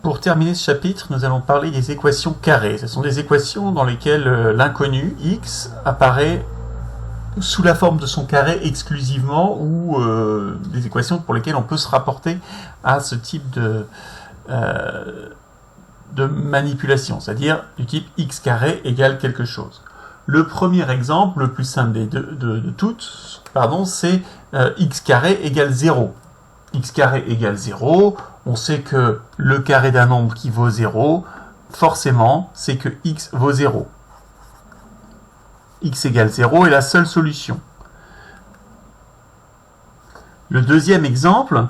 Pour terminer ce chapitre, nous allons parler des équations carrées. Ce sont des équations dans lesquelles l'inconnu x apparaît sous la forme de son carré exclusivement, ou des équations pour lesquelles on peut se rapporter à ce type de manipulation, c'est-à-dire du type x carré égale quelque chose. Le premier exemple, le plus simple de toutes, c'est x carré égale 0. X carré égale 0, on sait que le carré d'un nombre qui vaut 0, forcément, c'est que x vaut 0. X égale 0 est la seule solution. Le deuxième exemple,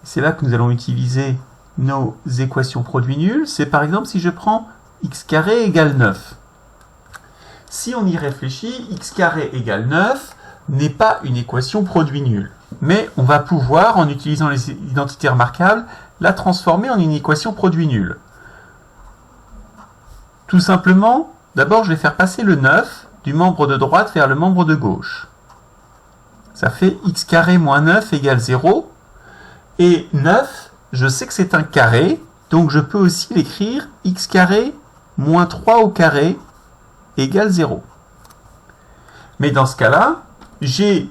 c'est là que nous allons utiliser nos équations produits nuls, c'est par exemple si je prends x carré égale 9. Si on y réfléchit, x carré égale 9 n'est pas une équation produit nul. Mais on va pouvoir, en utilisant les identités remarquables, la transformer en une équation produit nul. Tout simplement, d'abord je vais faire passer le 9 du membre de droite vers le membre de gauche. Ça fait x carré moins 9 égale 0. Et 9, je sais que c'est un carré, donc je peux aussi l'écrire x carré moins 3 au carré égale 0. Mais dans ce cas-là, j'ai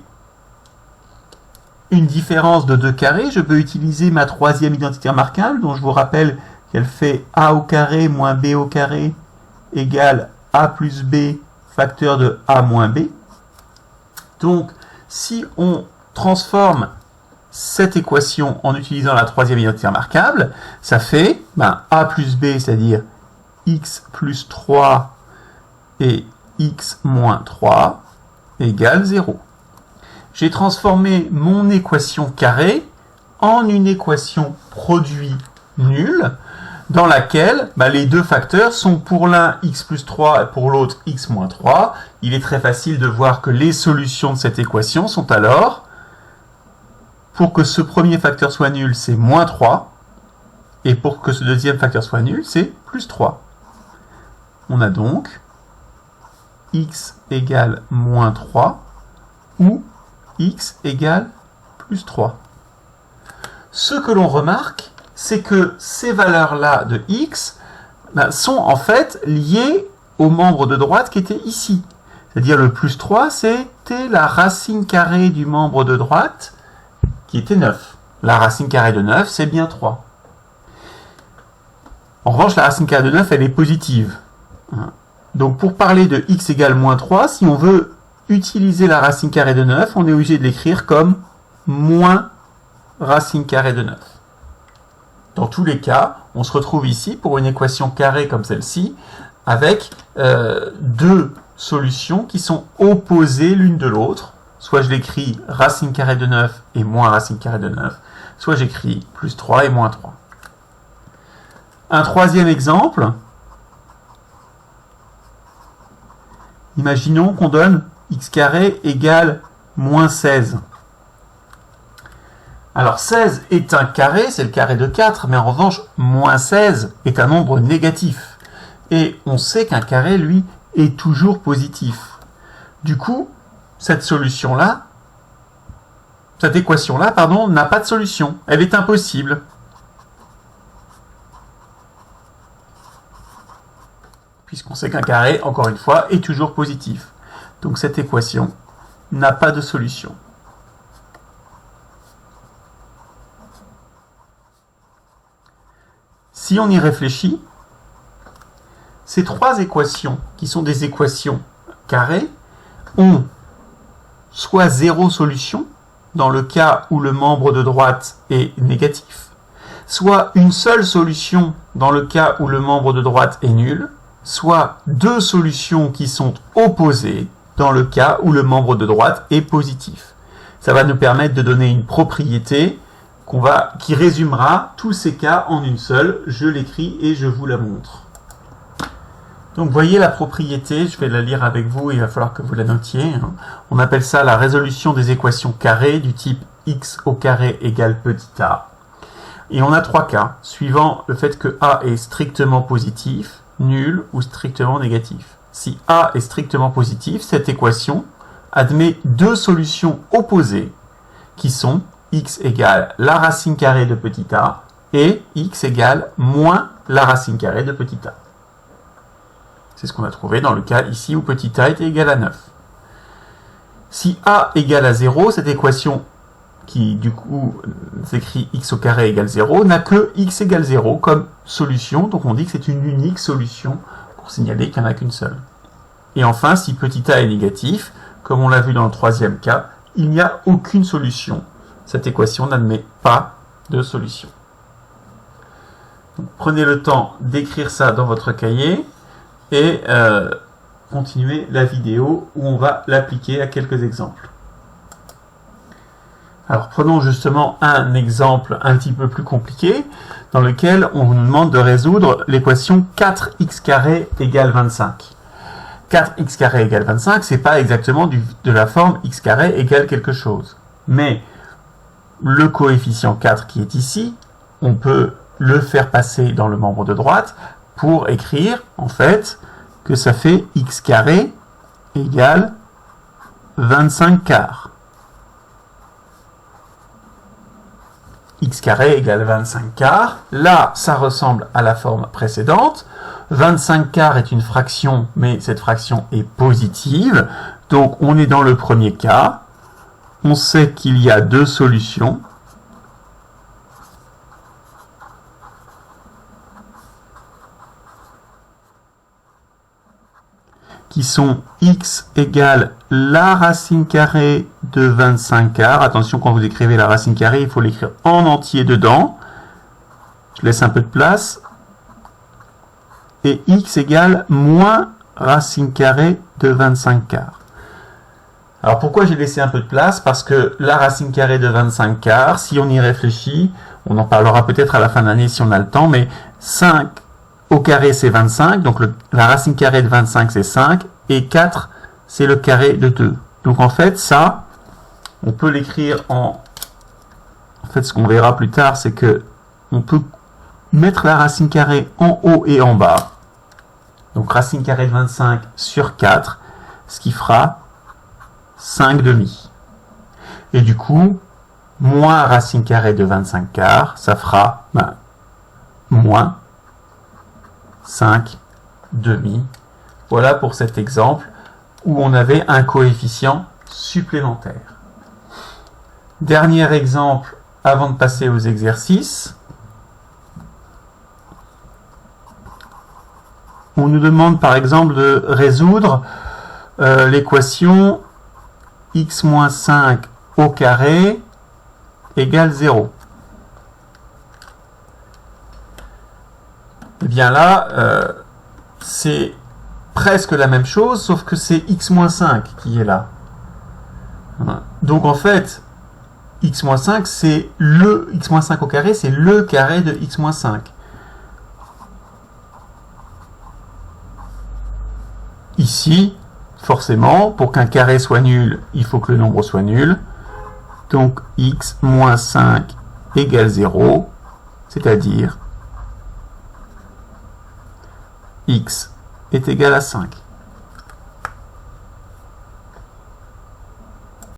une différence de 2 carrés, je peux utiliser ma troisième identité remarquable, dont je vous rappelle qu'elle fait a au carré moins b au carré égale a plus b facteur de a moins b. Donc, si on transforme cette équation en utilisant la troisième identité remarquable, ça fait a plus b, c'est-à-dire x plus 3 et x moins 3 égale 0. J'ai transformé mon équation carrée en une équation produit nul, dans laquelle les deux facteurs sont pour l'un x plus 3 et pour l'autre x moins 3. Il est très facile de voir que les solutions de cette équation sont alors, pour que ce premier facteur soit nul, c'est moins 3, et pour que ce deuxième facteur soit nul, c'est plus 3. On a donc x égale moins 3 ou x égale plus 3. Ce que l'on remarque, c'est que ces valeurs-là de x sont en fait liées au membre de droite qui était ici. C'est-à-dire le plus 3, c'était la racine carrée du membre de droite qui était 9. La racine carrée de 9, c'est bien 3. En revanche, la racine carrée de 9, elle est positive. Donc pour parler de x égale moins 3, si on veut utiliser la racine carrée de 9, on est obligé de l'écrire comme moins racine carrée de 9. Dans tous les cas, on se retrouve ici pour une équation carrée comme celle-ci, avec deux solutions qui sont opposées l'une de l'autre. Soit je l'écris racine carrée de 9 et moins racine carrée de 9, soit j'écris plus 3 et moins 3. Un troisième exemple, imaginons qu'on donne x carré égale moins 16. Alors 16 est un carré, c'est le carré de 4, mais en revanche, moins 16 est un nombre négatif. Et on sait qu'un carré, lui, est toujours positif. Du coup, cette équation-là, n'a pas de solution. Elle est impossible. Puisqu'on sait qu'un carré, encore une fois, est toujours positif. Donc cette équation n'a pas de solution. Si on y réfléchit, ces trois équations, qui sont des équations carrées, ont soit zéro solution, dans le cas où le membre de droite est négatif, soit une seule solution dans le cas où le membre de droite est nul, soit deux solutions qui sont opposées dans le cas où le membre de droite est positif. Ça va nous permettre de donner une propriété qui résumera tous ces cas en une seule. Je l'écris et je vous la montre. Donc voyez la propriété, je vais la lire avec vous, il va falloir que vous la notiez. On appelle ça la résolution des équations carrées du type x au carré égale petit a. Et on a trois cas, suivant le fait que a est strictement positif, nul ou strictement négatif. Si a est strictement positif, cette équation admet deux solutions opposées qui sont x égale la racine carrée de petit a et x égale moins la racine carrée de petit a. C'est ce qu'on a trouvé dans le cas ici où petit a était égal à 9. Si a égale à 0, cette équation qui du coup s'écrit x au carré égale 0 n'a que x égale 0 comme solution, donc on dit que c'est une unique solution pour signaler qu'il n'y en a qu'une seule. Et enfin, si petit a est négatif, comme on l'a vu dans le troisième cas, il n'y a aucune solution. Cette équation n'admet pas de solution. Donc, prenez le temps d'écrire ça dans votre cahier et continuez la vidéo où on va l'appliquer à quelques exemples. Alors prenons justement un exemple un petit peu plus compliqué dans lequel on vous demande de résoudre l'équation 4x carré égale 25. 4x carré égale 25, c'est pas exactement de la forme x carré égale quelque chose. Mais le coefficient 4 qui est ici, on peut le faire passer dans le membre de droite pour écrire en fait que ça fait x carré égale 25 quarts. X carré égale 25 quarts. Là, ça ressemble à la forme précédente. 25 quarts est une fraction, mais cette fraction est positive. Donc, on est dans le premier cas. On sait qu'il y a deux solutions. Qui sont x égale la racine carrée de 25 quarts. Attention, quand vous écrivez la racine carrée, il faut l'écrire en entier dedans. Je laisse un peu de place. Et x égale moins racine carrée de 25 quarts. Alors pourquoi j'ai laissé un peu de place? Parce que la racine carrée de 25 quarts, si on y réfléchit, on en parlera peut-être à la fin de l'année si on a le temps, mais 5 au carré c'est 25, donc la racine carrée de 25 c'est 5, et 4 c'est le carré de 2. Donc en fait ça, on peut l'écrire en... En fait ce qu'on verra plus tard c'est que on peut mettre la racine carrée en haut et en bas. Donc racine carrée de 25 sur 4, ce qui fera 5 demi. Et du coup, moins racine carrée de 25 quarts, ça fera moins 5 demi. Voilà pour cet exemple où on avait un coefficient supplémentaire. Dernier exemple avant de passer aux exercices. On nous demande par exemple de résoudre l'équation x moins 5 au carré égale 0. Et bien là, c'est presque la même chose, sauf que c'est x moins 5 qui est là. Donc en fait, x moins 5, c'est le x moins 5 au carré, c'est le carré de x moins 5. Ici, forcément, pour qu'un carré soit nul, il faut que le nombre soit nul. Donc, x moins 5 égale 0, c'est-à-dire x est égal à 5.